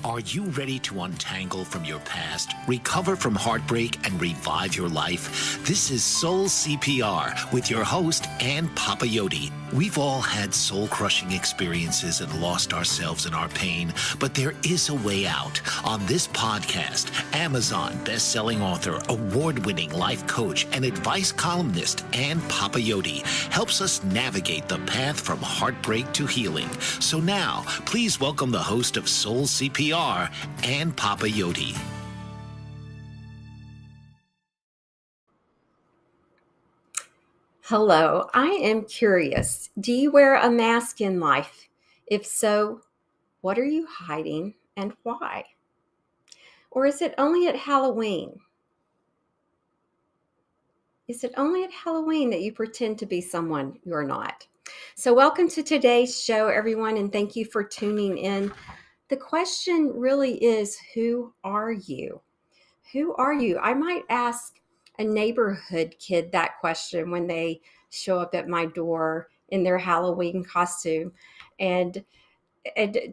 Are you ready to untangle from your past, recover from heartbreak, and revive your life? This is Soul CPR with your host, Ann Papayoti. We've all had soul-crushing experiences and lost ourselves in our pain, but there is a way out. On this podcast, Amazon best-selling author, award-winning life coach, and advice columnist Ann Papayoti helps us navigate the path from heartbreak to healing. So now, please welcome the host of Soul CPR, Ann Papayoti. Hello, I am curious. Do you wear a mask in life? If so, what are you hiding and why? Or is it only at Halloween? Is it only at Halloween that you pretend to be someone you're not? So, welcome to today's show, everyone, and thank you for tuning in. The question really is, who are you? Who are you? I might ask a neighborhood kid that question when they show up at my door in their Halloween costume and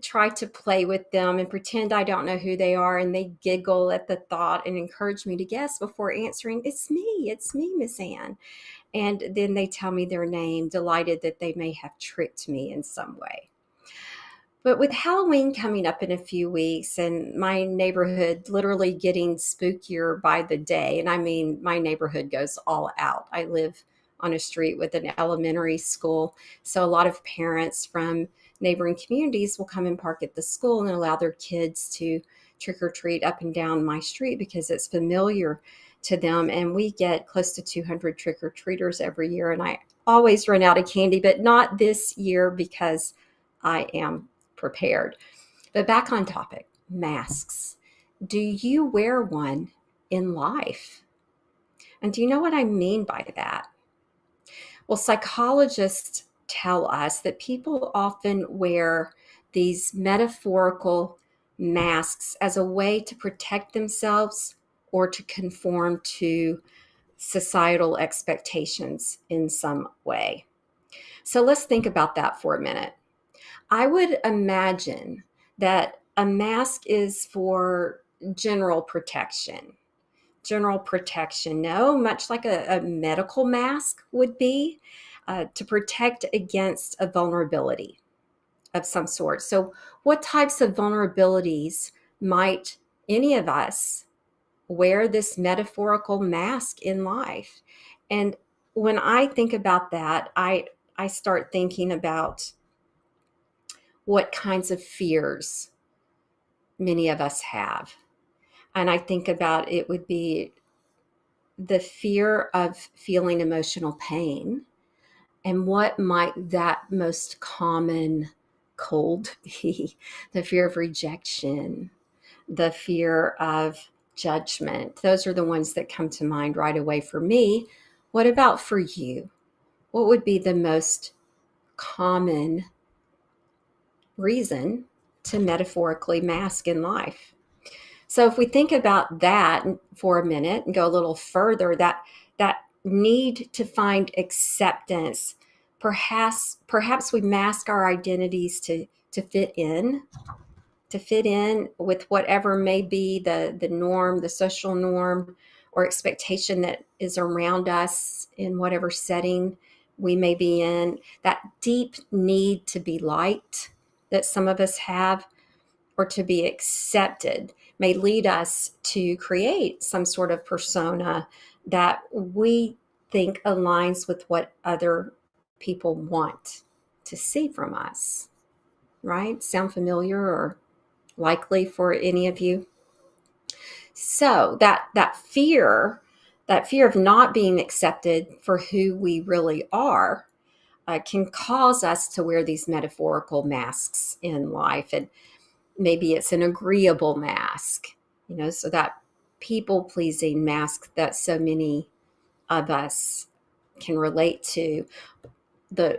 try to play with them and pretend I don't know who they are. And they giggle at the thought and encourage me to guess before answering, it's me, Miss Ann. And then they tell me their name, delighted that they may have tricked me in some way. But with Halloween coming up in a few weeks and my neighborhood literally getting spookier by the day, and I mean, my neighborhood goes all out. I live on a street with an elementary school. So a lot of parents from neighboring communities will come and park at the school and allow their kids to trick or treat up and down my street because it's familiar to them. And we get close to 200 trick or treaters every year. And I always run out of candy, but not this year because I am prepared. But back on topic, masks. Do you wear one in life? And do you know what I mean by that? Well, psychologists tell us that people often wear these metaphorical masks as a way to protect themselves or to conform to societal expectations in some way. So let's think about that for a minute. I would imagine that a mask is for general protection. No, much like a medical mask would be to protect against a vulnerability of some sort. So, what types of vulnerabilities might any of us wear this metaphorical mask in life? And when I think about that, I start thinking about what kinds of fears many of us have. And I think about it would be the fear of feeling emotional pain and what might that most common cold be? The fear of rejection, the fear of judgment. Those are the ones that come to mind right away for me. What about for you? What would be the most common reason to metaphorically mask in life? So if we think about that for a minute and go a little further, that need to find acceptance, perhaps we mask our identities to fit in, with whatever may be the norm, the social norm or expectation that is around us in whatever setting we may be in. That deep need to be liked that some of us have, or to be accepted, may lead us to create some sort of persona that we think aligns with what other people want to see from us. Right? Sound familiar or likely for any of you? So that fear of not being accepted for who we really are can cause us to wear these metaphorical masks in life. And maybe it's an agreeable mask, so that people-pleasing mask that so many of us can relate to,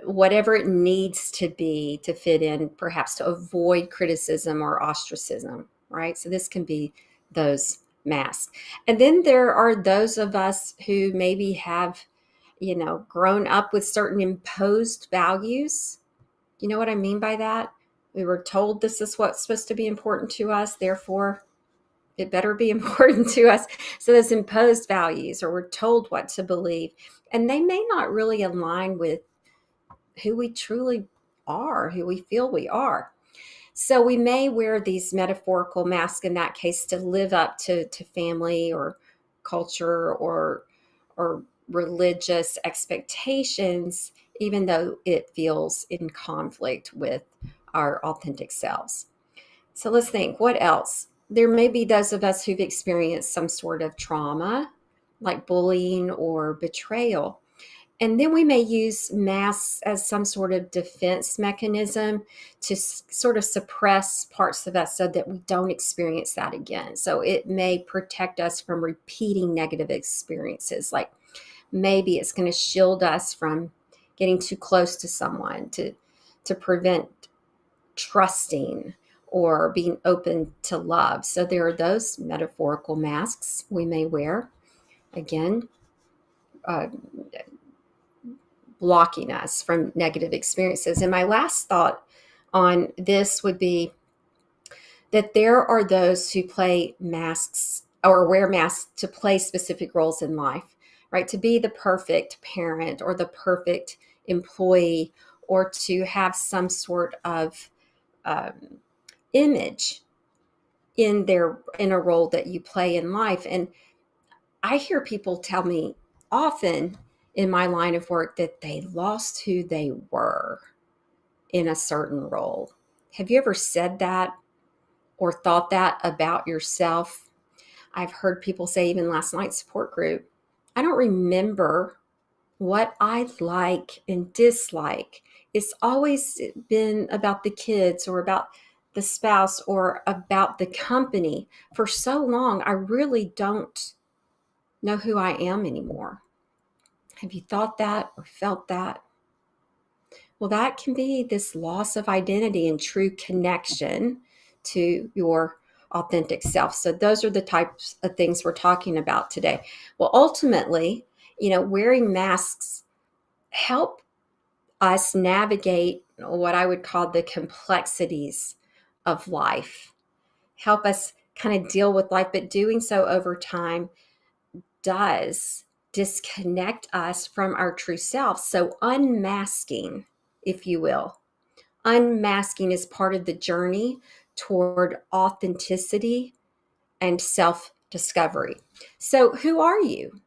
whatever it needs to be to fit in, perhaps to avoid criticism or ostracism, right? So this can be those masks. And then there are those of us who maybe have, grown up with certain imposed values. You know what I mean by that? We were told this is what's supposed to be important to us, therefore it better be important to us. So those imposed values, or we're told what to believe, and they may not really align with who we truly are, who we feel we are. So we may wear these metaphorical masks in that case to live up to family or culture or religious expectations, even though it feels in conflict with our authentic selves. So let's think, what else? There may be those of us who've experienced some sort of trauma, like bullying or betrayal. And then we may use masks as some sort of defense mechanism to sort of suppress parts of us so that we don't experience that again. So it may protect us from repeating negative experiences. Like maybe it's going to shield us from getting too close to someone to prevent trusting or being open to love. So there are those metaphorical masks we may wear. Again, uh, blocking us from negative experiences. And my last thought on this would be that there are those who play masks or wear masks to play specific roles in life, right? To be the perfect parent or the perfect employee, or to have some sort of um, image in a role that you play in life. And I hear people tell me often in my line of work that they lost who they were in a certain role. Have you ever said that or thought that about yourself? I've heard people say, even last night's support group, I don't remember what I like and dislike. It's always been about the kids or about the spouse or about the company. For so long, I really don't know who I am anymore. Have you thought that or felt that? Well, that can be this loss of identity and true connection to your authentic self. So those are the types of things we're talking about today. Well, ultimately, wearing masks help us navigate what I would call the complexities of life, help us kind of deal with life, but doing so over time does disconnect us from our true self. So unmasking, if you will, unmasking is part of the journey toward authenticity and self-discovery. So who are you?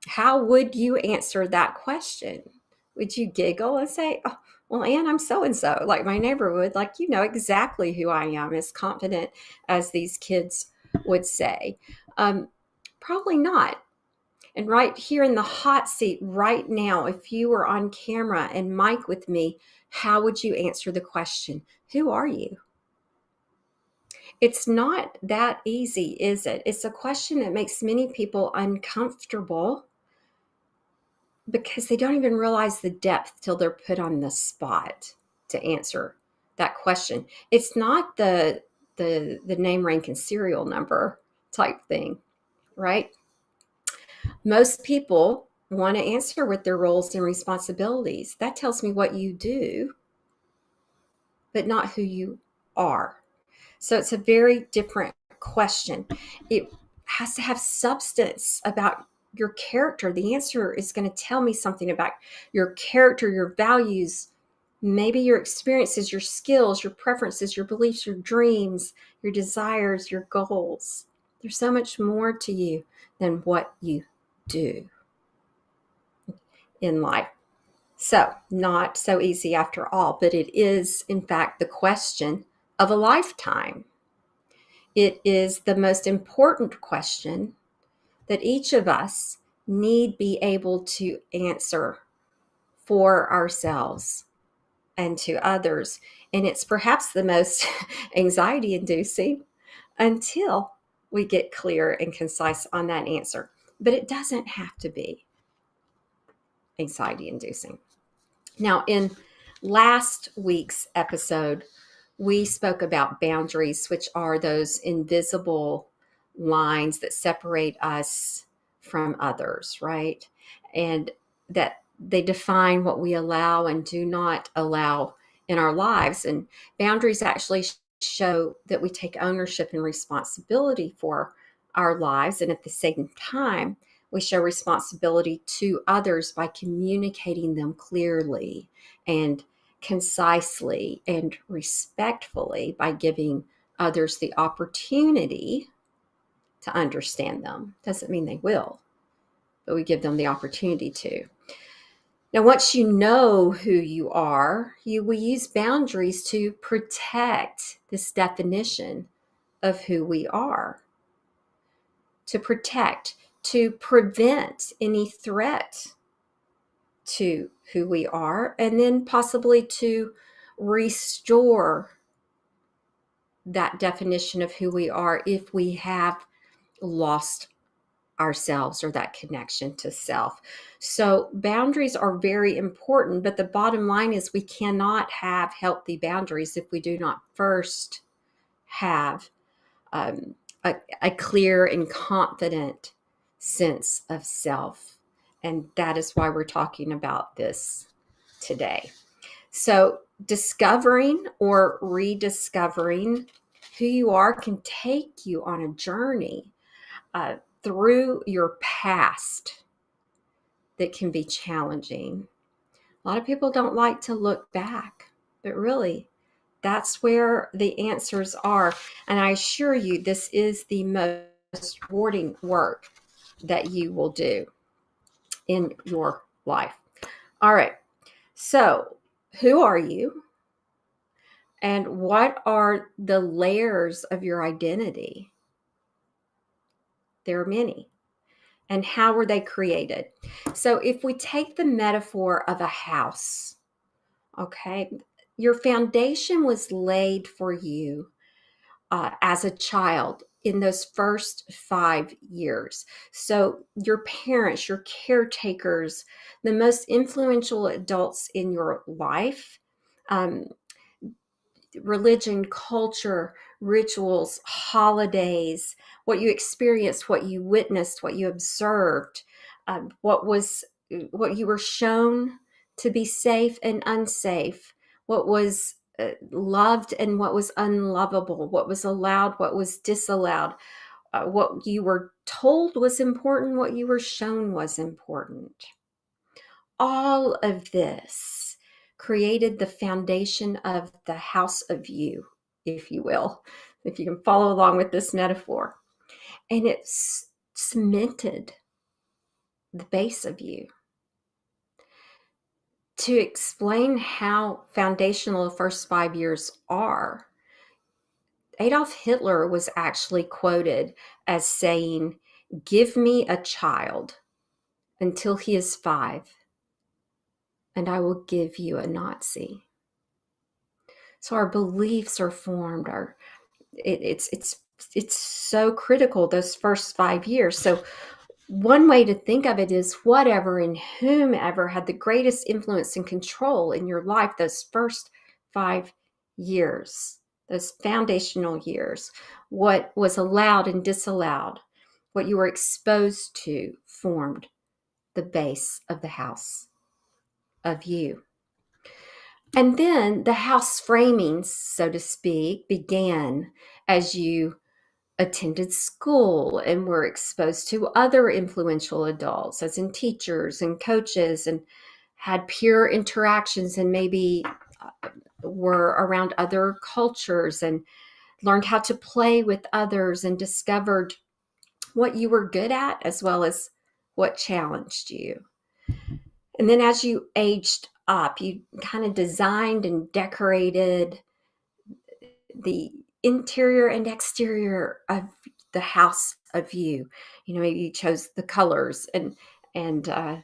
How would you answer that question? Would you giggle and say, oh, well, Ann, I'm so-and-so, like my neighbor would, like, you know exactly who I am, as confident as these kids would say? Probably not. And right here in the hot seat right now, if you were on camera and mic with me, how would you answer the question, who are you? It's not that easy, is it? It's a question that makes many people uncomfortable because they don't even realize the depth till they're put on the spot to answer that question. It's not the name, rank, and serial number type thing, right? Most people want to answer with their roles and responsibilities. That tells me what you do, but not who you are. So it's a very different question. It has to have substance about your character. The answer is going to tell me something about your character, your values, maybe your experiences, your skills, your preferences, your beliefs, your dreams, your desires, your goals. There's so much more to you than what you do in life. So, not so easy after all, but it is, in fact, the question of a lifetime. It is the most important question that each of us need be able to answer for ourselves and to others. And it's perhaps the most anxiety inducing until we get clear and concise on that answer. But it doesn't have to be anxiety inducing. Now, in last week's episode, we spoke about boundaries, which are those invisible lines that separate us from others, right? And that they define what we allow and do not allow in our lives. And boundaries actually show that we take ownership and responsibility for our lives. And at the same time, we show responsibility to others by communicating them clearly and concisely and respectfully, by giving others the opportunity to understand them. Doesn't mean they will, but we give them the opportunity to. Now, once you know who you are, you will use boundaries to protect this definition of who we are, to protect, to prevent any threat to who we are, and then possibly to restore that definition of who we are if we have lost ourselves or that connection to self. So boundaries are very important, but the bottom line is we cannot have healthy boundaries if we do not first have um, a clear and confident sense of self. And that is why we're talking about this today. So discovering or rediscovering who you are can take you on a journey through your past that can be challenging. A lot of people don't like to look back, but really, that's where the answers are. And I assure you, this is the most rewarding work that you will do in your life. All right. So, who are you? And what are the layers of your identity? There are many. And how were they created? So if we take the metaphor of a house, okay, your foundation was laid for you as a child in those first 5 years. So your parents, your caretakers, the most influential adults in your life, um, religion, culture, rituals, holidays, what you experienced, what you witnessed, what you observed, what you were shown to be safe and unsafe, what was loved and what was unlovable, what was allowed, what was disallowed, what you were told was important, what you were shown was important. All of this created the foundation of the house of you, if you will, if you can follow along with this metaphor. And it's cemented the base of you. To explain how foundational the first 5 years are, Adolf Hitler was actually quoted as saying, "Give me a child until he is 5, and I will give you a Nazi." So our beliefs are formed. It's so critical those first 5 years. So one way to think of it is whatever and whomever had the greatest influence and control in your life those first 5 years, those foundational years, what was allowed and disallowed, what you were exposed to, formed the base of the house of you. And then the house framing, so to speak, began as you attended school and were exposed to other influential adults, as in teachers and coaches, and had peer interactions and maybe were around other cultures and learned how to play with others and discovered what you were good at as well as what challenged you. And then as you aged up, you kind of designed and decorated the interior and exterior of the house of you. Maybe you chose the colors and the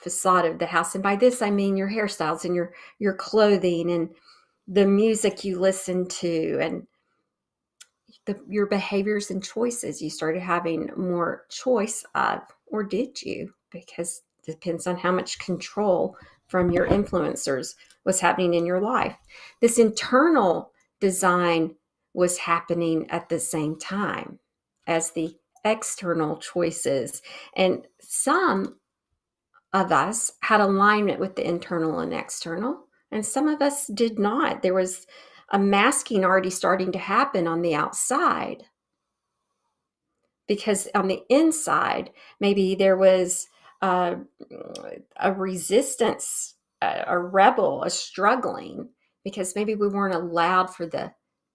facade of the house. And by this I mean your hairstyles and your clothing and the music you listen to and your behaviors and choices. You started having more choice of, or did you? Because it depends on how much control from your influencers was happening in your life. This internal design was happening at the same time as the external choices. And some of us had alignment with the internal and external. And some of us did not. There was a masking already starting to happen on the outside, because on the inside, maybe there was uh, a resistance, a rebel, a struggling, because maybe we weren't allowed for the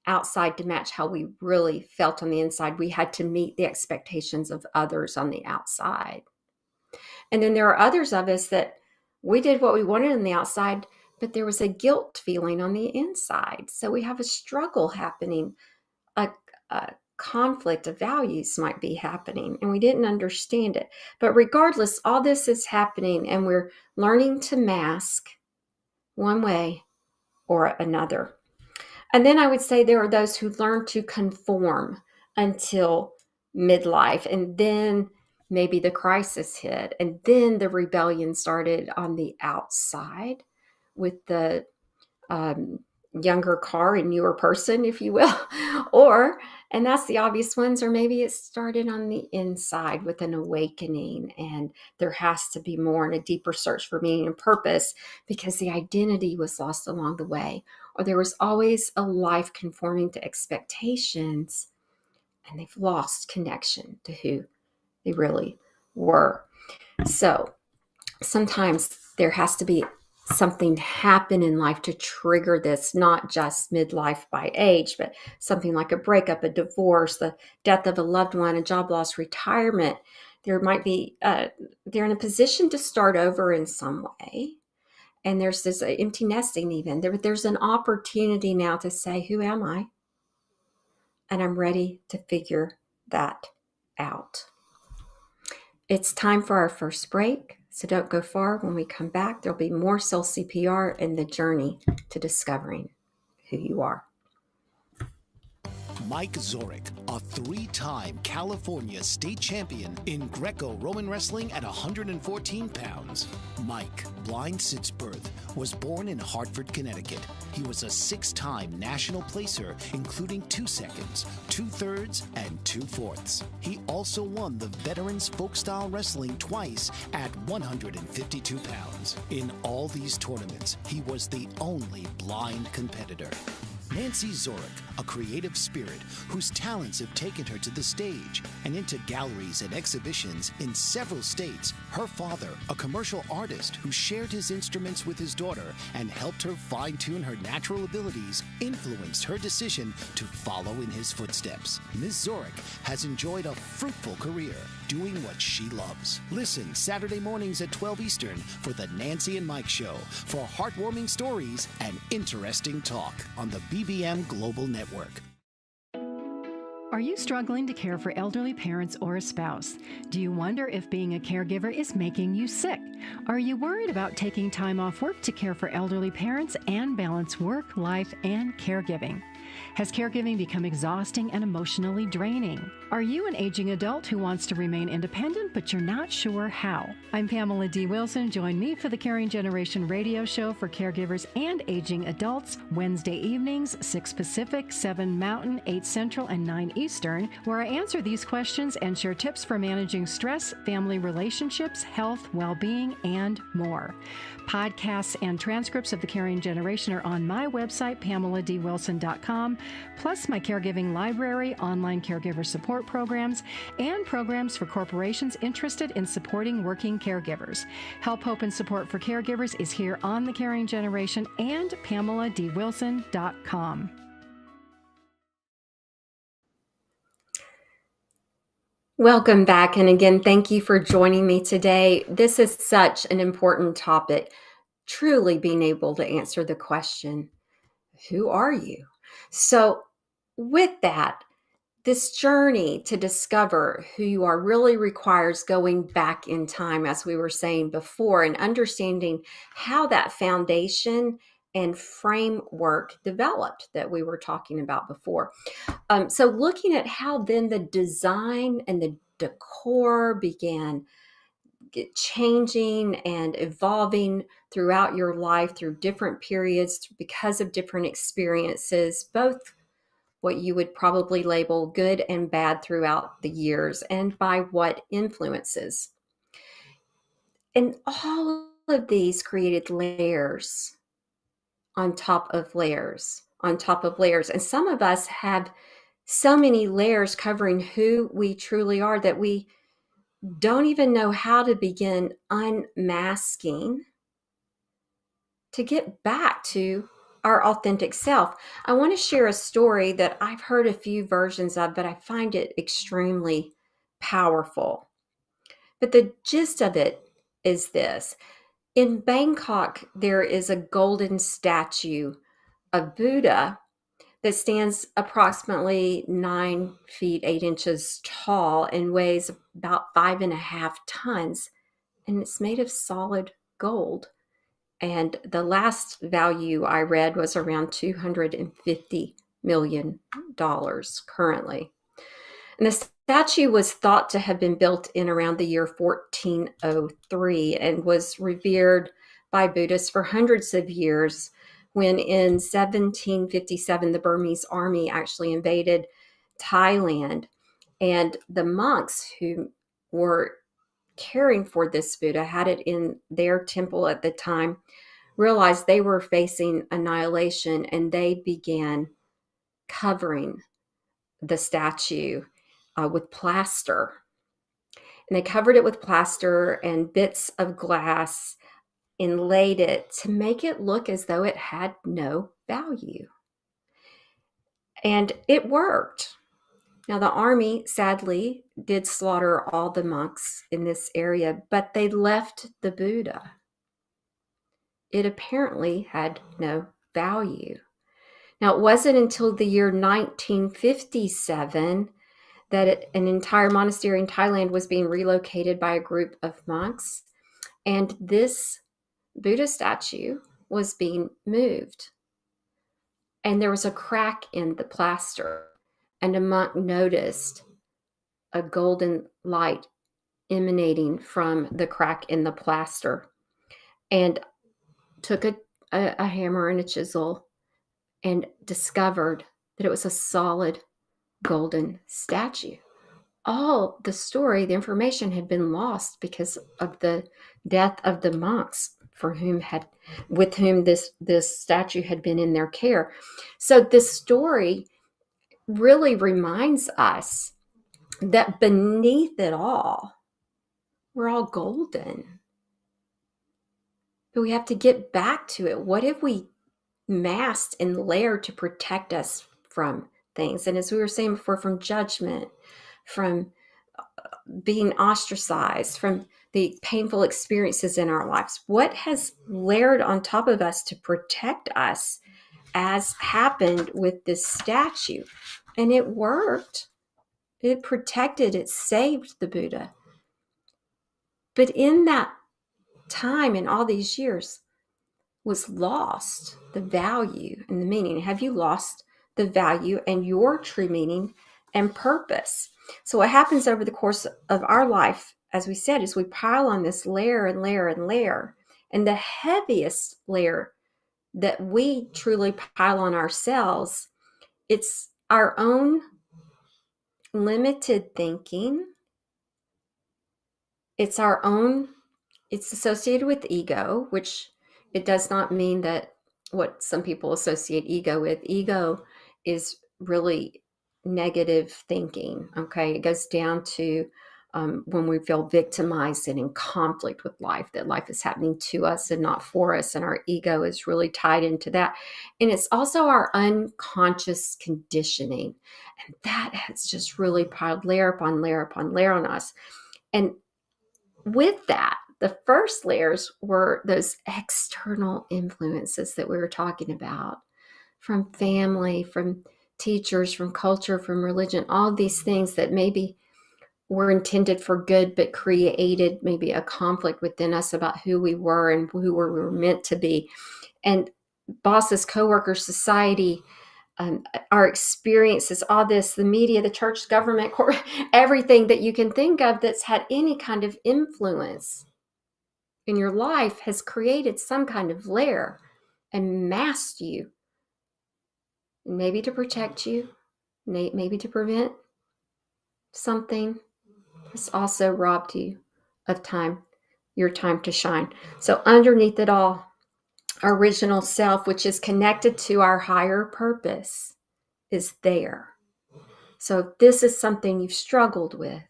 outside to match how we really felt on the inside. We had to meet the expectations of others on the outside. And then there are others of us that we did what we wanted on the outside, but there was a guilt feeling on the inside. So we have a struggle happening, a conflict of values might be happening, and we didn't understand it. But regardless, all this is happening, and we're learning to mask one way or another. And then I would say there are those who learn to conform until midlife, and then maybe the crisis hit, and then the rebellion started on the outside with the um, younger car and newer person, if you will. Or, and that's the obvious ones, or maybe it started on the inside with an awakening, and there has to be more and a deeper search for meaning and purpose because the identity was lost along the way, or there was always a life conforming to expectations and they've lost connection to who they really were. So sometimes there has to be something happen in life to trigger this, not just midlife by age, but something like a breakup, a divorce, the death of a loved one, a job loss, retirement. There might be, they're in a position to start over in some way. And there's this empty nesting even. There's an opportunity now to say, who am I? And I'm ready to figure that out. It's time for our first break, so don't go far. When we come back, there'll be more Soul CPR and the journey to discovering who you are. Mike Zorich, a three-time California state champion in Greco-Roman wrestling at 114 pounds. Mike, blind since birth, was born in Hartford, Connecticut. He was a six-time national placer, including 2 seconds, 2/3, and 2/4. He also won the Veterans Folk-Style Wrestling twice at 152 pounds. In all these tournaments, he was the only blind competitor. Nancy Zorich, a creative spirit whose talents have taken her to the stage and into galleries and exhibitions in several states. Her father, a commercial artist who shared his instruments with his daughter and helped her fine-tune her natural abilities, influenced her decision to follow in his footsteps. Ms. Zorich has enjoyed a fruitful career doing what she loves. Listen Saturday mornings at 12 Eastern for the Nancy and Mike Show for heartwarming stories and interesting talk on the BBM Global Network. Are you struggling to care for elderly parents or a spouse? Do you wonder if being a caregiver is making you sick? Are you worried about taking time off work to care for elderly parents and balance work, life, and caregiving? Has caregiving become exhausting and emotionally draining? Are you an aging adult who wants to remain independent, but you're not sure how? I'm Pamela D. Wilson. Join me for the Caring Generation radio show for caregivers and aging adults, Wednesday evenings, 6 Pacific, 7 Mountain, 8 Central, and 9 Eastern, where I answer these questions and share tips for managing stress, family relationships, health, well-being, and more. Podcasts and transcripts of the Caring Generation are on my website, PamelaDWilson.com, plus my caregiving library, online caregiver support programs, and programs for corporations interested in supporting working caregivers. Help, hope, and support for caregivers is here on the Caring Generation and PamelaDWilson.com. Welcome back. And again, thank you for joining me today. This is such an important topic, truly being able to answer the question, who are you? So with that, this journey to discover who you are really requires going back in time, as we were saying before, and understanding how that foundation and framework developed that we were talking about before. So looking at how then the design and the decor began changing and evolving throughout your life through different periods because of different experiences, both what you would probably label good and bad throughout the years, and by what influences. And all of these created layers on top of layers, on top of layers. And some of us have so many layers covering who we truly are that we don't even know how to begin unmasking to get back to our authentic self. I want to share a story that I've heard a few versions of, but I find it extremely powerful. But the gist of it is this. In Bangkok, there is a golden statue of Buddha that stands approximately 9 feet 8 inches tall and weighs about 5.5 tons. And it's made of solid gold. And the last value I read was around $250 million currently. And the statue was thought to have been built in around the year 1403 and was revered by Buddhists for hundreds of years when in 1757 the Burmese army actually invaded Thailand. And the monks who were caring for this Buddha, had it in their temple at the time, realized they were facing annihilation, and they began covering the statue with plaster. And they covered it with plaster and bits of glass, inlaid it to make it look as though it had no value. And it worked. Now, the army, sadly, did slaughter all the monks in this area, but they left the Buddha. It apparently had no value. Now, it wasn't until the year 1957 that an entire monastery in Thailand was being relocated by a group of monks, and this Buddha statue was being moved. And there was a crack in the plaster, and a monk noticed a golden light emanating from the crack in the plaster, and took a hammer and a chisel and discovered that it was a solid golden statue. All the story, the information had been lost because of the death of the monks with whom this statue had been in their care. So this story really reminds us that beneath it all, we're all golden. But we have to get back to it. What have we masked and layered to protect us from things? And as we were saying before, from judgment, from being ostracized, from the painful experiences in our lives. What has layered on top of us to protect us, as happened with this statue? And it worked. It protected, it saved the Buddha. But in that time, in all these years, was lost the value and the meaning. Have you lost the value and your true meaning and purpose? So what happens over the course of our life, as we said, is we pile on this layer and layer and layer. And the heaviest layer that we truly pile on ourselves, it's our own limited thinking. It's associated with ego, which it does not mean that what some people associate ego with. Ego is really negative thinking, okay? It goes down to when we feel victimized and in conflict with life, that life is happening to us and not for us, and our ego is really tied into that. And it's also our unconscious conditioning, and that has just really piled layer upon layer upon layer on us. And with that, the first layers were those external influences that we were talking about, from family, from teachers, from culture, from religion, all these things that maybe were intended for good, but created maybe a conflict within us about who we were and who we were meant to be. And bosses, coworkers, society, our experiences, all this, the media, the church, government, everything that you can think of that's had any kind of influence in your life has created some kind of layer and masked you, maybe to protect you, maybe to prevent something. It's also robbed you of time, your time to shine. So underneath it all, Our original self, which is connected to our higher purpose, is there. So if this is something you've struggled with,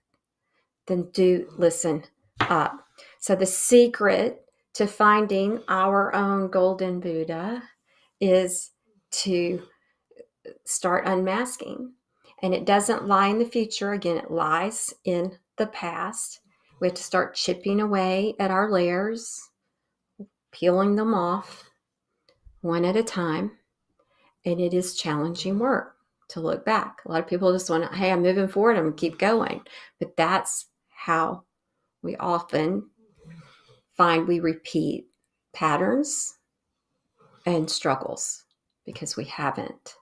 then do listen up. So the secret to finding our own golden Buddha is to start unmasking. And it doesn't lie in the future. Again, it lies in the past. We have to start chipping away at our layers, peeling them off one at a time. And it is challenging work to look back. A lot of people just want to, hey, I'm moving forward, I'm going to keep going. But that's how we often find we repeat patterns and struggles because we haven't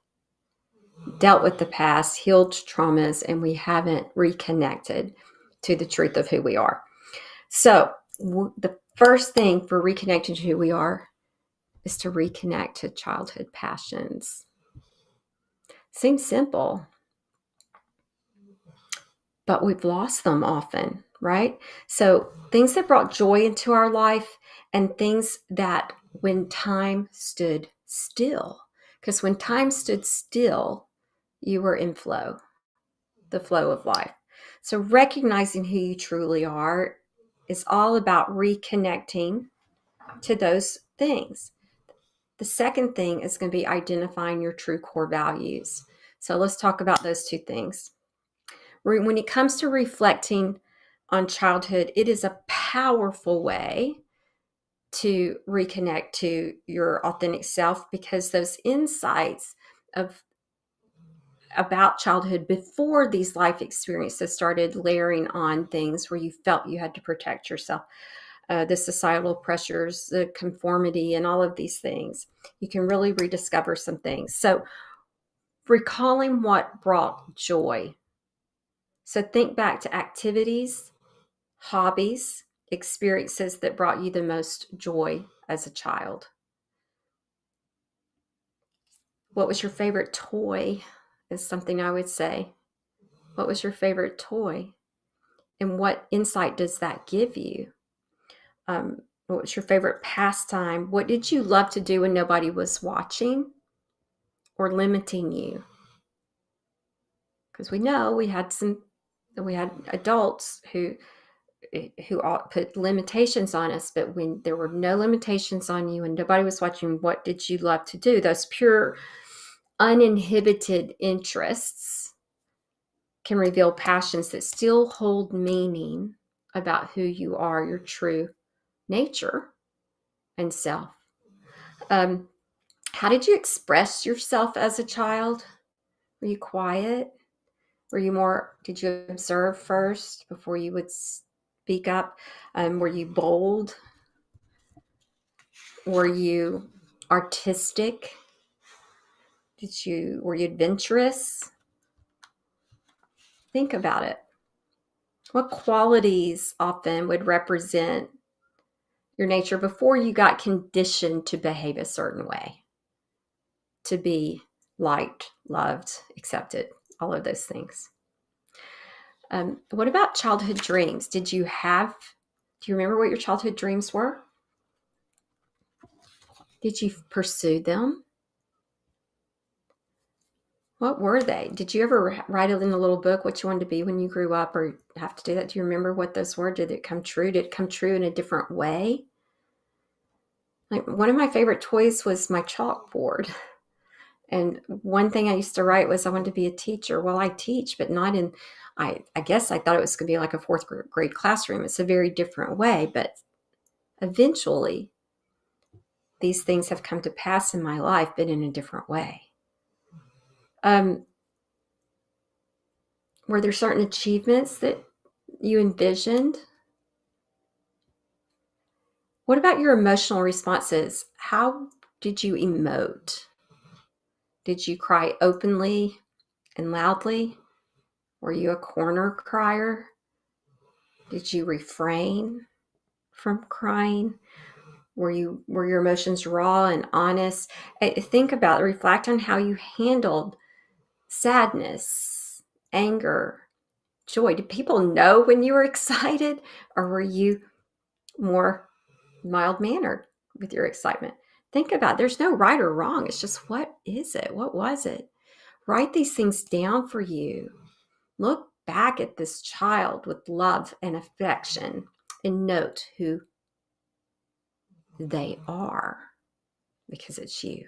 dealt with the past, healed traumas, and we haven't reconnected to the truth of who we are. So the first thing for reconnecting to who we are is to reconnect to childhood passions. Seems simple, but we've lost them often, right? So things that brought joy into our life and things that when time stood still, because when time stood still, you were in flow, the flow of life. So recognizing who you truly are is all about reconnecting to those things. The second thing is going to be identifying your true core values. So let's talk about those two things. When it comes to reflecting on childhood, it is a powerful way to reconnect to your authentic self because those insights about childhood before these life experiences started layering on things where you felt you had to protect yourself, the societal pressures, the conformity, and all of these things, you can really rediscover some things. So recalling what brought joy. So think back to activities, hobbies, experiences that brought you the most joy as a child. What was your favorite toy is something I would say. What was your favorite toy? And what insight does that give you? What was your favorite pastime? What did you love to do when nobody was watching or limiting you? Because we know we had adults who put limitations on us, but when there were no limitations on you and nobody was watching, what did you love to do? Those pure, uninhibited interests can reveal passions that still hold meaning about who you are, your true nature and self. How did you express yourself as a child? Were you quiet? Did you observe first before you would speak up? Were you bold? Were you artistic? Were you adventurous? Think about it. What qualities often would represent your nature before you got conditioned to behave a certain way, to be liked, loved, accepted, all of those things? What about childhood dreams? Do you remember what your childhood dreams were? Did you pursue them? What were they? Did you ever write it in a little book what you wanted to be when you grew up, or have to do that? Do you remember what those were? Did it come true? Did it come true in a different way? Like one of my favorite toys was my chalkboard. And one thing I used to write was I wanted to be a teacher. Well, I teach, but not in, I guess I thought it was going to be like a fourth grade classroom. It's a very different way, but eventually these things have come to pass in my life, but in a different way. Were there certain achievements that you envisioned? What about your emotional responses? How did you emote? Did you cry openly and loudly? Were you a corner crier? Did you refrain from crying? Were your emotions raw and honest? Think about it. Reflect on how you handled sadness, anger, joy. Did people know when you were excited, or were you more mild-mannered with your excitement? Think about it. There's no right or wrong. It's just, what is it? What was it? Write these things down for you. Look back at this child with love and affection and note who they are, because it's you.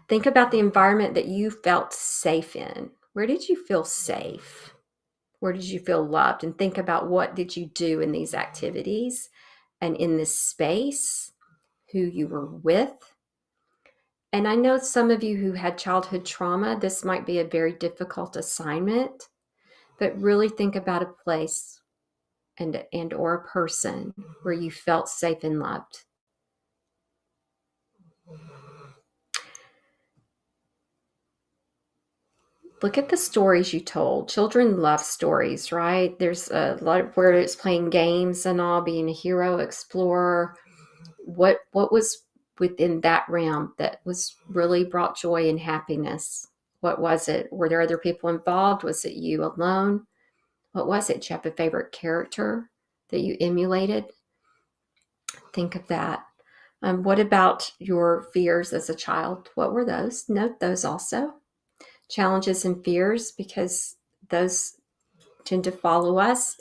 Think about the environment that you felt safe in. Where did you feel safe? Where did you feel loved? And think about, what did you do in these activities and in this space, who you were with. And I know some of you who had childhood trauma, this might be a very difficult assignment, but really think about a place and or a person where you felt safe and loved. Look at the stories you told. Children love stories, right? There's a lot of where it's playing games and all, being a hero, explorer. What was within that realm that was really brought joy and happiness? What was it? Were there other people involved? Was it you alone? What was it? Did you have a favorite character that you emulated? Think of that. What about your fears as a child? What were those? Note those also. Challenges and fears, because those tend to follow us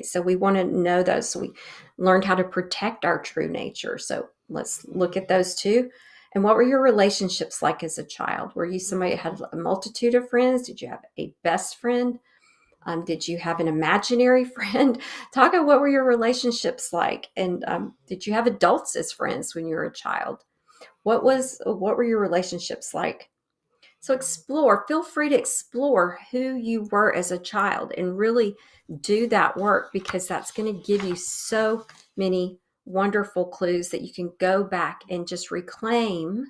so we want to know those, so we learned how to protect our true nature. So let's look at those too. And what were your relationships like as a child? Were you somebody that had a multitude of friends? Did you have a best friend? Did you have an imaginary friend? Talk about, what were your relationships like? And did you have adults as friends when you were a child? What were your relationships like? So explore, feel free to explore who you were as a child and really do that work, because that's going to give you so many wonderful clues that you can go back and just reclaim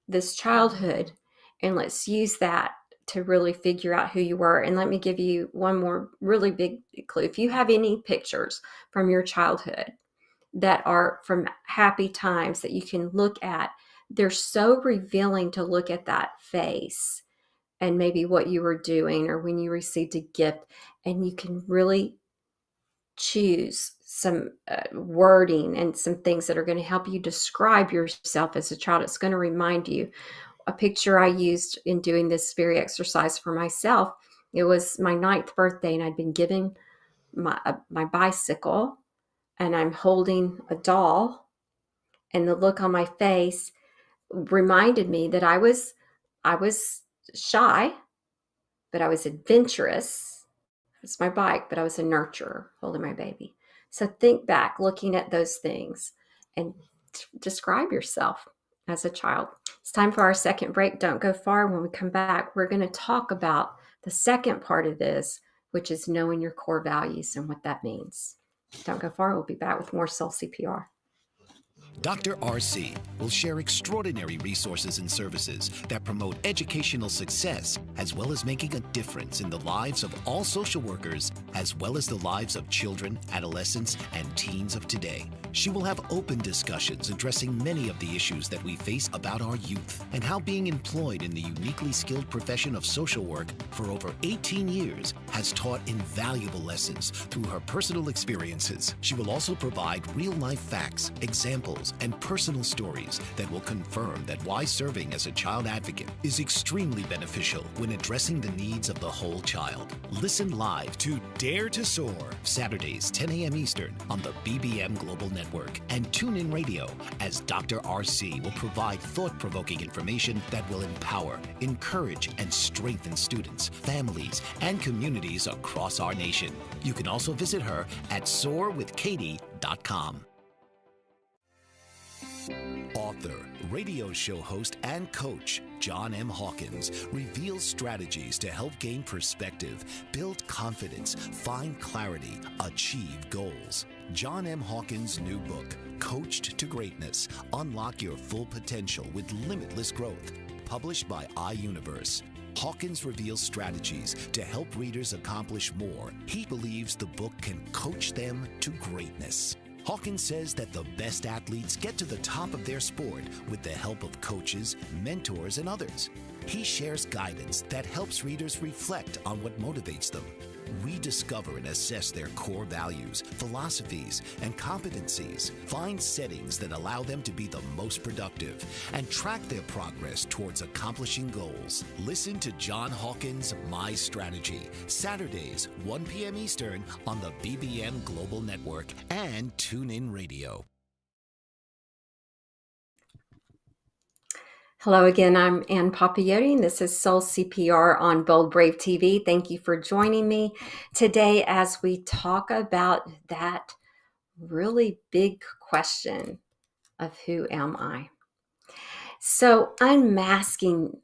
this childhood. And let's use that to really figure out who you were. And let me give you one more really big clue. If you have any pictures from your childhood that are from happy times that you can look at, they're so revealing to look at that face and maybe what you were doing or when you received a gift. And you can really choose some wording and some things that are going to help you describe yourself as a child. It's going to remind you. A picture I used in doing this very exercise for myself, it was my 9th birthday, and I'd been given my bicycle, and I'm holding a doll, and the look on my face reminded me that I was shy, but I was adventurous. It's my bike, but I was a nurturer holding my baby. So think back, looking at those things, and describe yourself as a child. It's time for our second break. Don't go far. When we come back, we're going to talk about the second part of this, which is knowing your core values and what that means. Don't go far. We'll be back with more Soul CPR. Dr. RC will share extraordinary resources and services that promote educational success, as well as making a difference in the lives of all social workers, as well as the lives of children, adolescents, and teens of today. She will have open discussions addressing many of the issues that we face about our youth, and how being employed in the uniquely skilled profession of social work for over 18 years has taught invaluable lessons through her personal experiences. She will also provide real-life facts, examples, and personal stories that will confirm that why serving as a child advocate is extremely beneficial when addressing the needs of the whole child. Listen live to Dare to Soar, Saturdays, 10 a.m. Eastern on the BBM Global Network, and tune in radio as Dr. RC will provide thought-provoking information that will empower, encourage, and strengthen students, families, and communities across our nation. You can also visit her at soarwithkatie.com. Author, radio show host, and coach John M. Hawkins reveals strategies to help gain perspective, build confidence, find clarity, achieve goals. John M. Hawkins' new book, Coached to Greatness, Unlock Your Full Potential with Limitless Growth, published by iUniverse. Hawkins reveals strategies to help readers accomplish more. He believes the book can coach them to greatness. Hawkins says that the best athletes get to the top of their sport with the help of coaches, mentors, and others. He shares guidance that helps readers reflect on what motivates them. We discover and assess their core values, philosophies, and competencies, find settings that allow them to be the most productive, and track their progress towards accomplishing goals. Listen to John Hawkins' My Strategy, Saturdays, 1 p.m. Eastern on the BBM Global Network and TuneIn Radio. Hello again, I'm Ann Papayotti, and this is Soul CPR on Bold Brave TV. Thank you for joining me today as we talk about that really big question of who am I? So unmasking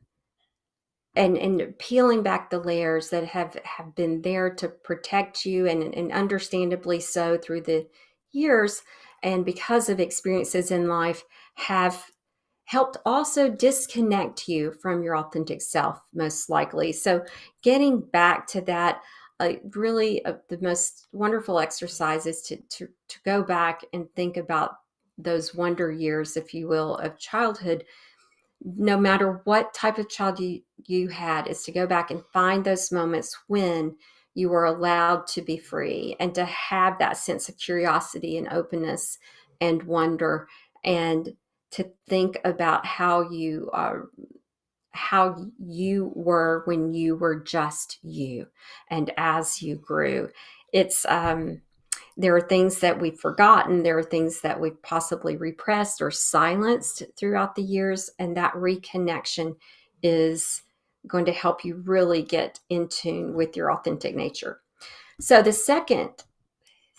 and peeling back the layers that have been there to protect you and understandably so through the years and because of experiences in life have helped also disconnect you from your authentic self, most likely. So getting back to that, really the most wonderful exercise is to go back and think about those wonder years, if you will, of childhood. No matter what type of child you had, is to go back and find those moments when you were allowed to be free and to have that sense of curiosity and openness and wonder, and to think about how you were when you were just you, and as you grew. It's there are things that we've forgotten. There are things that we've possibly repressed or silenced throughout the years. And that reconnection is going to help you really get in tune with your authentic nature. So the second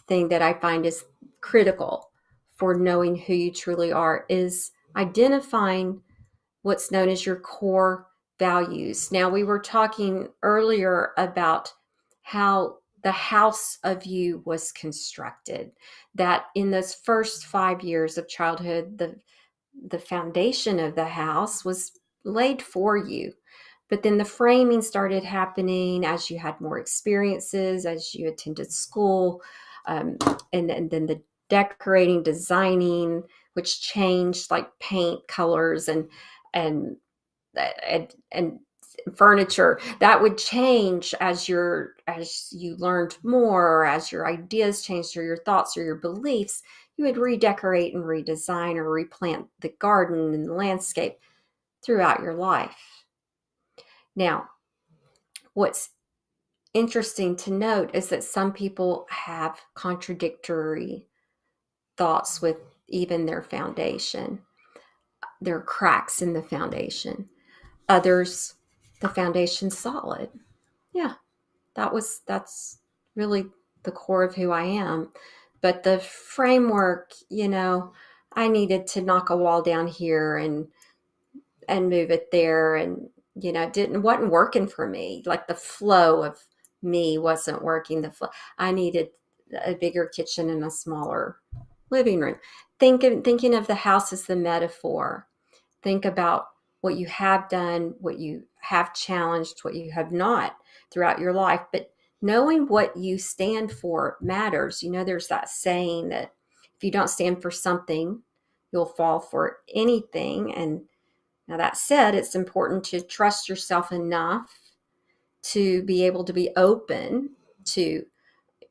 thing that I find is critical for knowing who you truly are is identifying what's known as your core values. Now, we were talking earlier about how the house of you was constructed, that in those first 5 years of childhood, the foundation of the house was laid for you. But then the framing started happening as you had more experiences, as you attended school, and then the decorating, designing, which changed, like paint colors and and furniture that would change as you learned more, as your ideas changed, or your thoughts or your beliefs. You would redecorate and redesign or replant the garden and the landscape throughout your life. Now, what's interesting to note is that some people have contradictory thoughts with even their foundation. There are cracks in the foundation. Others, the foundation's solid. Yeah, that's really the core of who I am. But the framework, I needed to knock a wall down here and move it there, and wasn't working for me. Like the flow of me wasn't working. I needed a bigger kitchen and a smaller living room. Thinking of the house as the metaphor. Think about what you have done, what you have challenged, what you have not throughout your life. But knowing what you stand for matters. There's that saying that if you don't stand for something, you'll fall for anything. And now, that said, it's important to trust yourself enough to be able to be open to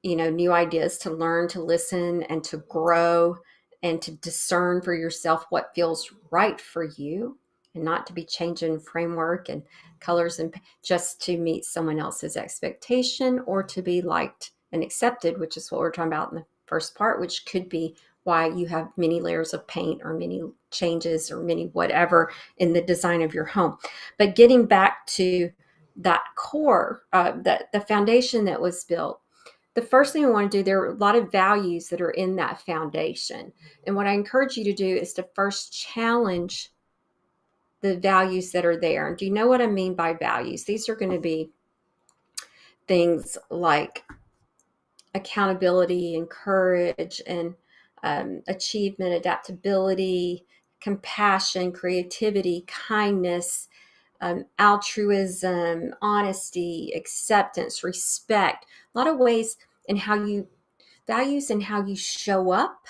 new ideas, to learn, to listen, and to grow, and to discern for yourself what feels right for you, and not to be changing framework and colors and just to meet someone else's expectation or to be liked and accepted, which is what we're talking about in the first part, which could be why you have many layers of paint or many changes or many whatever in the design of your home. But getting back to that core, the foundation that was built, the first thing I want to do, there are a lot of values that are in that foundation. And what I encourage you to do is to first challenge the values that are there. And do you know what I mean by values? These are going to be things like accountability and courage and achievement, adaptability, compassion, creativity, kindness, altruism, honesty, acceptance, respect. A lot of ways in how you values and how you show up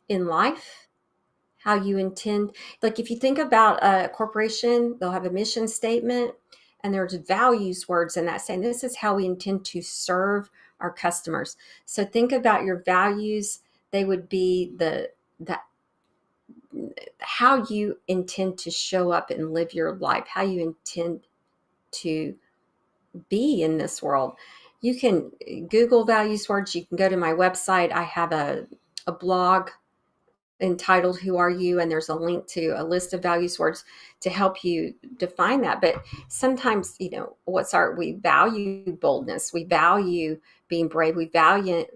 in life, how you intend. Like if you think about a corporation, they'll have a mission statement, And there's values words in that, saying this is how we intend to serve our customers. So think about your values. They would be the how you intend to show up and live your life, how you intend to be in this world. You can Google values words. You can go to my website. I have a blog entitled Who Are You? And there's a link to a list of values words to help you define that. But sometimes, we value boldness, we value being brave, we value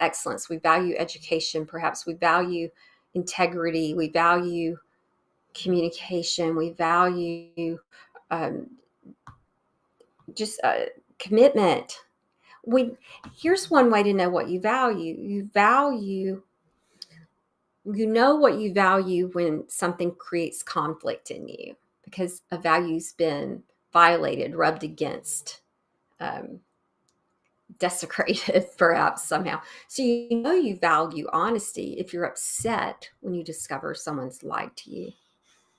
excellence, we value education, perhaps we value integrity, we value communication, we value um, just commitment. Here's one way to know what you value. You know what you value when something creates conflict in you because a value's been violated, rubbed against, desecrated perhaps somehow. So you know you value honesty if you're upset when you discover someone's lied to you.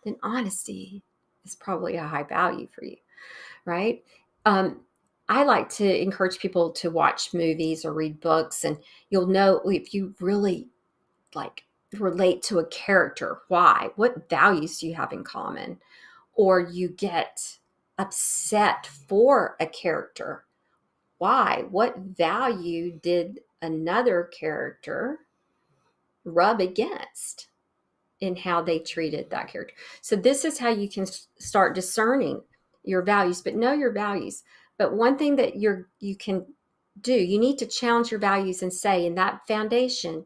Then honesty is probably a high value for you, right? I like to encourage people to watch movies or read books, and you'll know if you really relate to a character. Why? What values do you have in common? Or you get upset for a character. Why? What value did another character rub against in how they treated that character? So this is how you can start discerning your values, but know your values. But one thing that you can do, you need to challenge your values and say, in that foundation,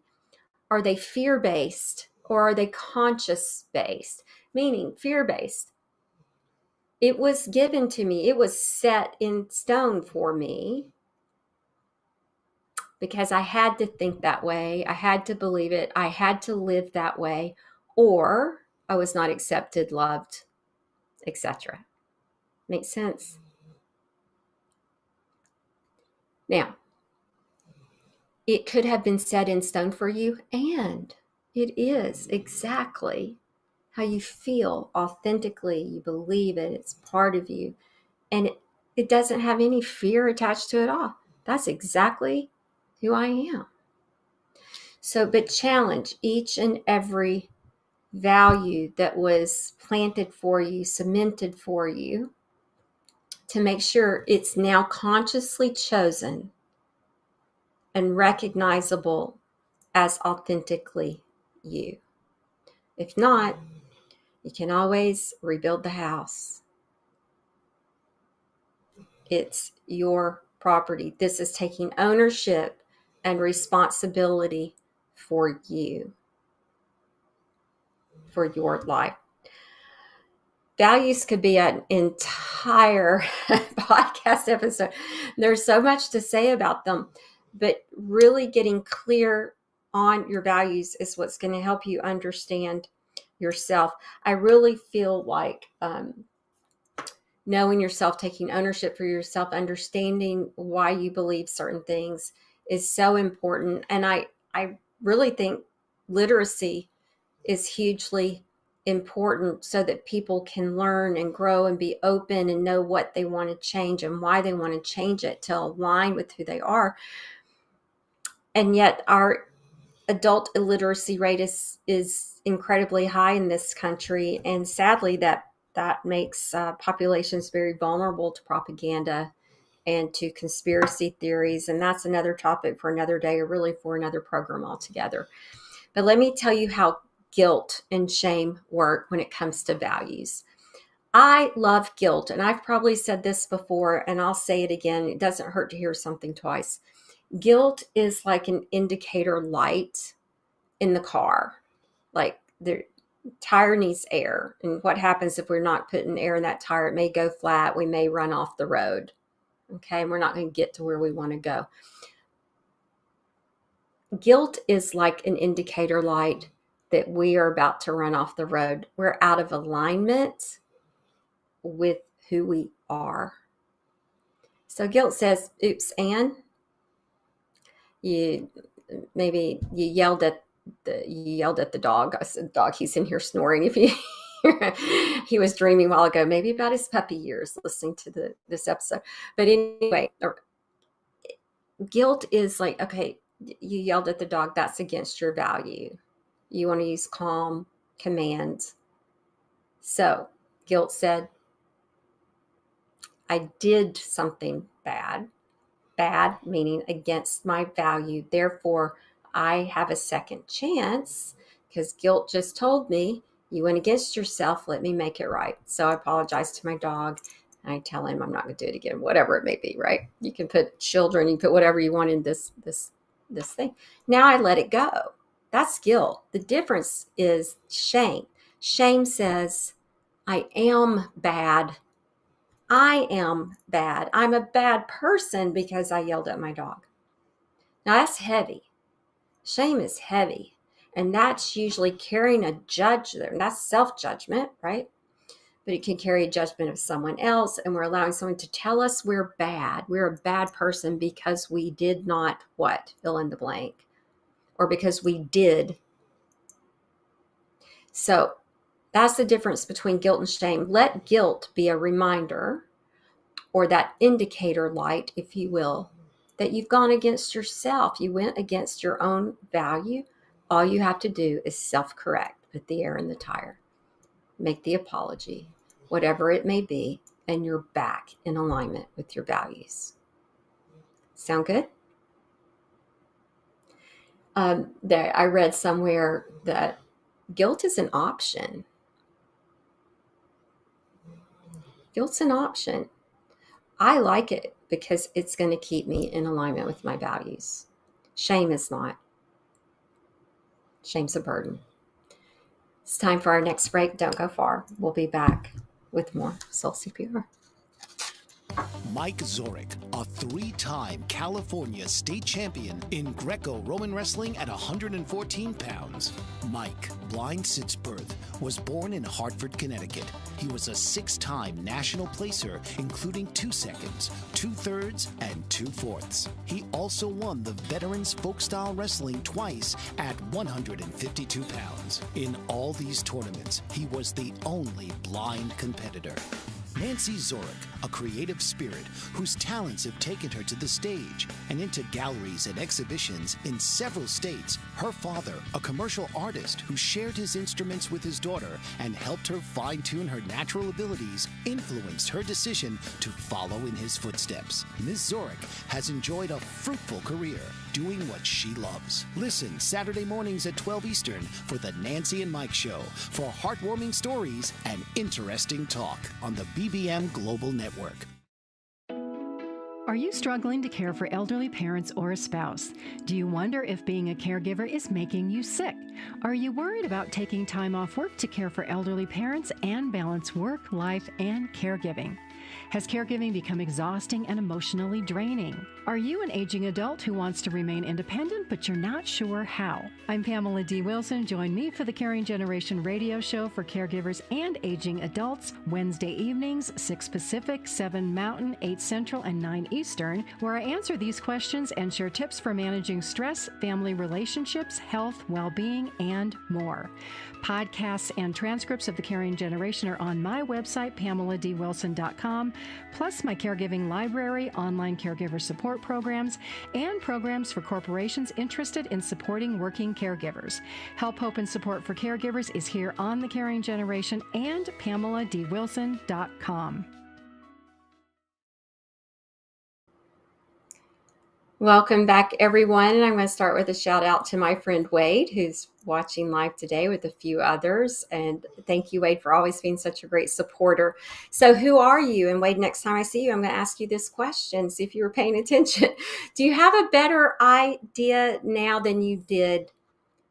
are they fear-based or are they conscious-based? Meaning fear-based. It was given to me. It was set in stone for me because I had to think that way. I had to believe it. I had to live that way, or I was not accepted, loved, etc. Make sense? Now, it could have been set in stone for you, and it is exactly how you feel authentically. You believe it. It's part of you. And it doesn't have any fear attached to it all. That's exactly who I am. So, but challenge each and every value that was planted for you, cemented for you, to make sure it's now consciously chosen and recognizable as authentically you. If not, you can always rebuild the house. It's your property. This is taking ownership and responsibility for you, for your life. Values could be an entire podcast episode. There's so much to say about them, but really getting clear on your values is what's going to help you understand yourself. I really feel like knowing yourself, taking ownership for yourself, understanding why you believe certain things is so important. And I really think literacy is hugely important so that people can learn and grow and be open and know what they want to change and why they want to change it to align with who they are. And yet our adult illiteracy rate is incredibly high in this country. And sadly, that makes populations very vulnerable to propaganda and to conspiracy theories. And that's another topic for another day, or really for another program altogether. But let me tell you how guilt and shame work when it comes to values. I love guilt, and I've probably said this before, and I'll say it again. It doesn't hurt to hear something twice. Guilt is like an indicator light in the car. Like the tire needs air, and what happens if we're not putting air in that tire? It may go flat. We may run off the road. Okay, and we're not going to get to where we want to go. Guilt is like an indicator light that we are about to run off the road. We're out of alignment with who we are. So guilt says, oops, Anne, you yelled at the dog. I said, dog, he's in here snoring. If you He was dreaming a while ago, maybe about his puppy years, listening to this episode. But anyway, guilt is like, okay, you yelled at the dog. That's against your value. You want to use calm commands. So guilt said, I did something bad. Bad meaning against my value. Therefore, I have a second chance because guilt just told me you went against yourself. Let me make it right. So I apologize to my dog. And I tell him I'm not going to do it again, whatever it may be, right? You can put children, you put whatever you want in this thing. Now I let it go. That's guilt. The difference is shame. Shame says, I am bad. I am bad. I'm a bad person because I yelled at my dog. Now that's heavy. Shame is heavy. And that's usually carrying a judge there. And that's self-judgment, right? But it can carry a judgment of someone else. And we're allowing someone to tell us we're bad. We're a bad person because we did not what? Fill in the blank. Or because we did. So that's the difference between guilt and shame. Let guilt be a reminder, or that indicator light, if you will, that you've gone against yourself. You went against your own value. All you have to do is self-correct, put the air in the tire, make the apology, whatever it may be, and you're back in alignment with your values. Sound good? I read somewhere that guilt is an option. Guilt's an option. I like it because it's going to keep me in alignment with my values. Shame is not. Shame's a burden. It's time for our next break. Don't go far. We'll be back with more Soul CPR. Mike Zorek, a three-time California state champion in Greco-Roman wrestling at 114 pounds. Mike, blind since birth, was born in Hartford, Connecticut. He was a six-time national placer, including 2 seconds, 2/3, and 2/4. He also won the Veterans Folk-Style Wrestling twice at 152 pounds. In all these tournaments, he was the only blind competitor. Nancy Zorek, a creative spirit whose talents have taken her to the stage and into galleries and exhibitions in several states. Her father, a commercial artist who shared his instruments with his daughter and helped her fine-tune her natural abilities, influenced her decision to follow in his footsteps. Ms. Zorek has enjoyed a fruitful career doing what she loves. Listen Saturday mornings at 12 Eastern for the Nancy and Mike Show for heartwarming stories and interesting talk on the BBM Global Network. Are you struggling to care for elderly parents or a spouse? Do you wonder if being a caregiver is making you sick? Are you worried about taking time off work to care for elderly parents and balance work, life, and caregiving? Has caregiving become exhausting and emotionally draining? Are you an aging adult who wants to remain independent, but you're not sure how? I'm Pamela D. Wilson. Join me for the Caring Generation radio show for caregivers and aging adults, Wednesday evenings, 6 Pacific, 7 Mountain, 8 Central, and 9 Eastern, where I answer these questions and share tips for managing stress, family relationships, health, well-being, and more. Podcasts and transcripts of the Caring Generation are on my website, PamelaDWilson.com, plus my caregiving library, online caregiver support programs, and programs for corporations interested in supporting working caregivers. Help, hope, and support for caregivers is here on the Caring Generation and PamelaDWilson.com. Welcome back, everyone. And I'm going to start with a shout out to my friend Wade, who's watching live today with a few others. And thank you, Wade, for always being such a great supporter. So who are you? And Wade, next time I see you, I'm going to ask you this question, see if you were paying attention. Do you have a better idea now than you did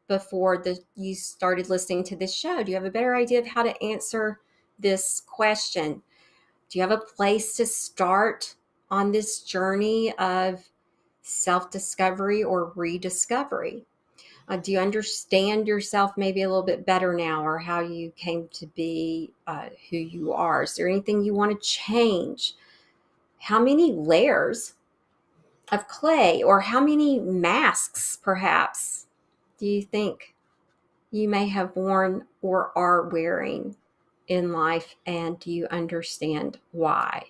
before you started listening to this show? Do you have a better idea of how to answer this question? Do you have a place to start on this journey of self-discovery or rediscovery? Do you understand yourself maybe a little bit better now, or how you came to be who you are? Is there anything you want to change? How many layers of clay, or how many masks perhaps, do you think you may have worn or are wearing in life, and do you understand why?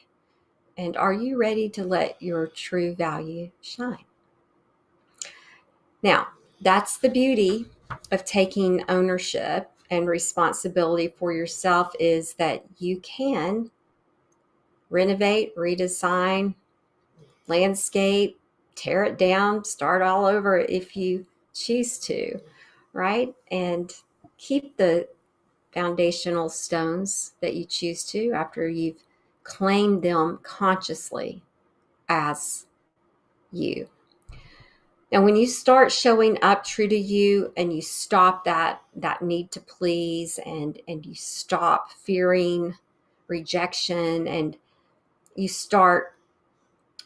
And are you ready to let your true value shine? Now, that's the beauty of taking ownership and responsibility for yourself, is that you can renovate, redesign, landscape, tear it down, start all over if you choose to, right? And keep the foundational stones that you choose to after you've claimed them consciously as you. Now, when you start showing up true to you, and you stop that need to please, and you stop fearing rejection, and you start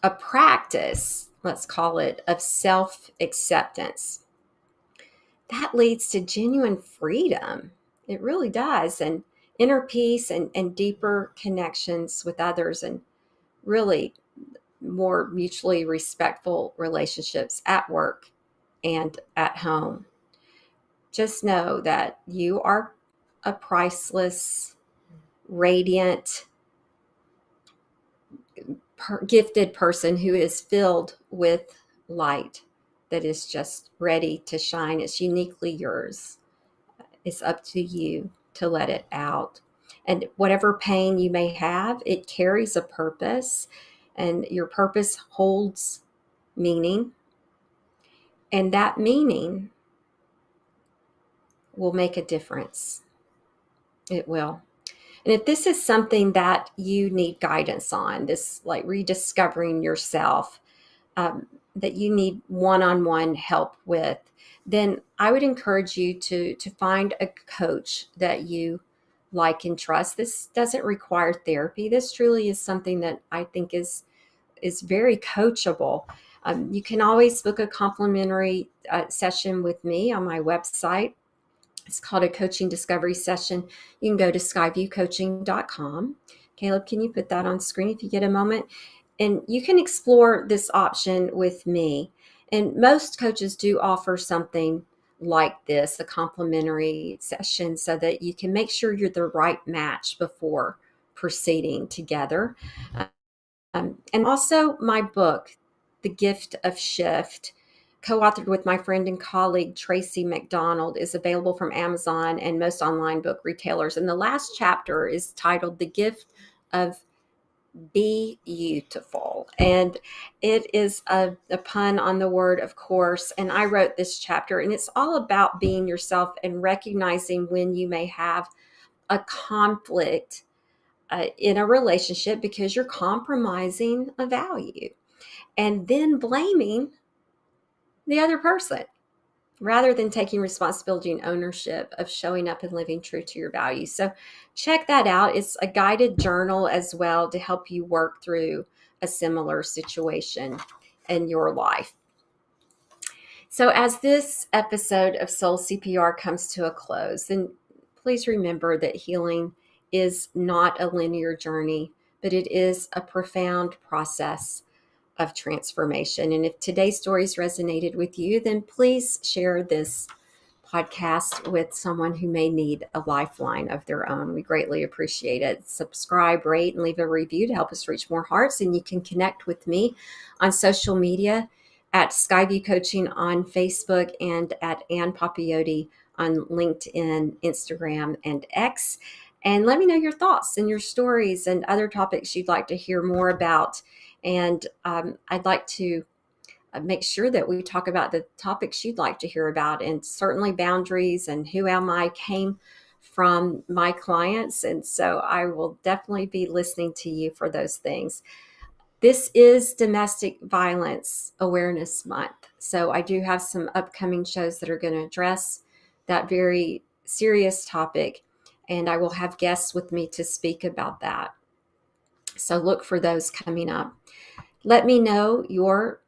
a practice, let's call it, of self-acceptance, that leads to genuine freedom. It really does. And inner peace, and deeper connections with others, and really more mutually respectful relationships at work and at home. Just know that you are a priceless, radiant, gifted person who is filled with light that is just ready to shine. It's uniquely yours. It's up to you to let it out. And whatever pain you may have, it carries a purpose, and your purpose holds meaning. And that meaning will make a difference. It will. And if this is something that you need guidance on, this like rediscovering yourself, that you need one-on-one help with, then I would encourage you to find a coach that you like and trust. This doesn't require therapy. This truly is something that I think is very coachable. You can always book a complimentary session with me on my website. It's called a coaching discovery session. You can go to skyviewcoaching.com. Caleb, can you put that on screen if you get a moment? And you can explore this option with me. And most coaches do offer something like this, a complimentary session, so that you can make sure you're the right match before proceeding together. And also my book, The Gift of Shift, co-authored with my friend and colleague Tracy McDonald, is available from Amazon and most online book retailers. And the last chapter is titled The Gift of Be Beautiful. And it is a pun on the word, of course. And I wrote this chapter, and it's all about being yourself and recognizing when you may have a conflict in a relationship because you're compromising a value, and then blaming the other person rather than taking responsibility and ownership of showing up and living true to your values. So check that out. It's a guided journal as well to help you work through a similar situation in your life. So as this episode of Soul CPR comes to a close, then please remember that healing is not a linear journey, but it is a profound process of transformation. And if today's stories resonated with you, then please share this podcast with someone who may need a lifeline of their own. We greatly appreciate it. Subscribe, rate, and leave a review to help us reach more hearts. And you can connect with me on social media at Skyview Coaching on Facebook, and at Ann Papayotti on LinkedIn, Instagram, and X. And let me know your thoughts and your stories and other topics you'd like to hear more about. And I'd like to make sure that we talk about the topics you'd like to hear about, and certainly boundaries and who am I came from my clients. And so I will definitely be listening to you for those things. This is Domestic Violence Awareness Month. So I do have some upcoming shows that are going to address that very serious topic, and I will have guests with me to speak about that. So look for those coming up. Let me know your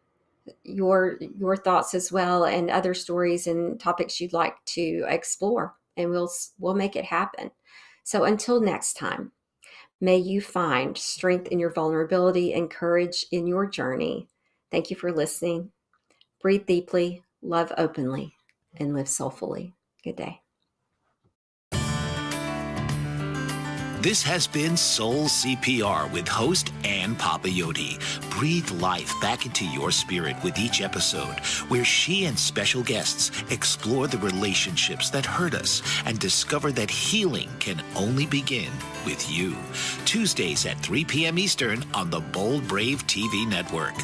thoughts as well, and other stories and topics you'd like to explore, and we'll make it happen. So until next time, may you find strength in your vulnerability and courage in your journey. Thank you for listening. Breathe deeply, love openly, and live soulfully. Good day. This has been Soul CPR with host Ann Papayotti. Breathe life back into your spirit with each episode, where she and special guests explore the relationships that hurt us and discover that healing can only begin with you. Tuesdays at 3 p.m. Eastern on the Bold Brave TV network.